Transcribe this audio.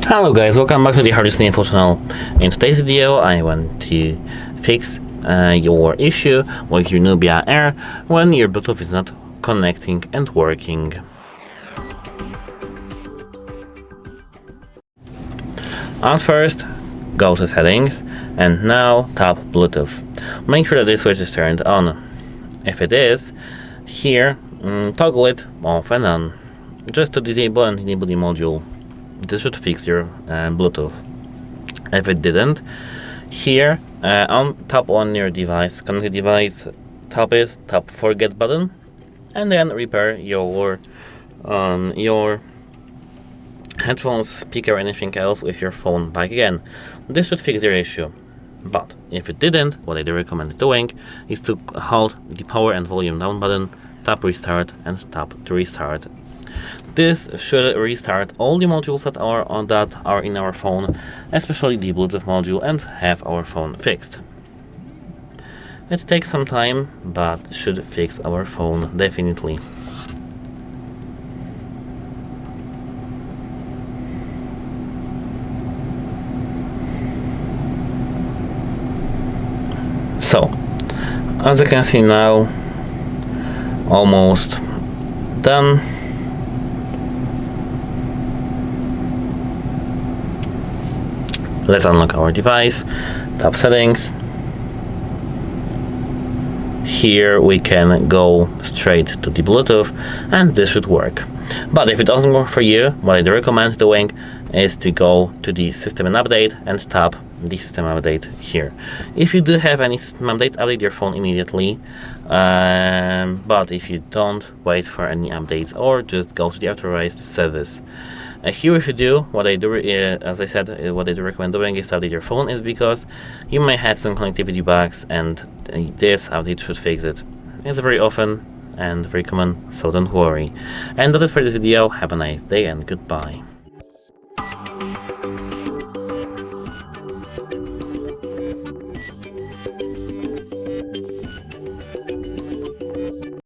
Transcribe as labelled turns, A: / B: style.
A: Hello guys, welcome back to the HardReset.Info channel. In today's video I want to fix your issue with your NUBIA Air when your Bluetooth is not connecting and working. At first, go to settings and now tap Bluetooth. Make sure that this switch is turned on. If it is, here toggle it off and on, just to disable and enable the module. This should fix your Bluetooth. If it didn't, here tap on your device, connected device, tap forget button, and then repair your headphones, speaker, anything else with your phone back again. This should fix your issue. But if it didn't, what I do recommend doing is to hold the power and volume down button, tap restart, and tap to restart. This should restart all the modules that are in our phone, especially the Bluetooth module, and have our phone fixed. It takes some time, but should fix our phone definitely. So, as you can see now, almost done. Let's unlock our device, tap settings. Here we can go straight to the Bluetooth and this should work. But if it doesn't work for you, what I do recommend doing is to go to the system and update and tap the system update here. If you do have any system updates, update your phone immediately. But if you don't, wait for any updates or just go to the authorized service. Here, if you do, what I do, as I said, what I do recommend doing is update your phone, is because you may have some connectivity bugs, and this update should fix it. It's very often and very common, so don't worry. And that's it for this video. Have a nice day and goodbye.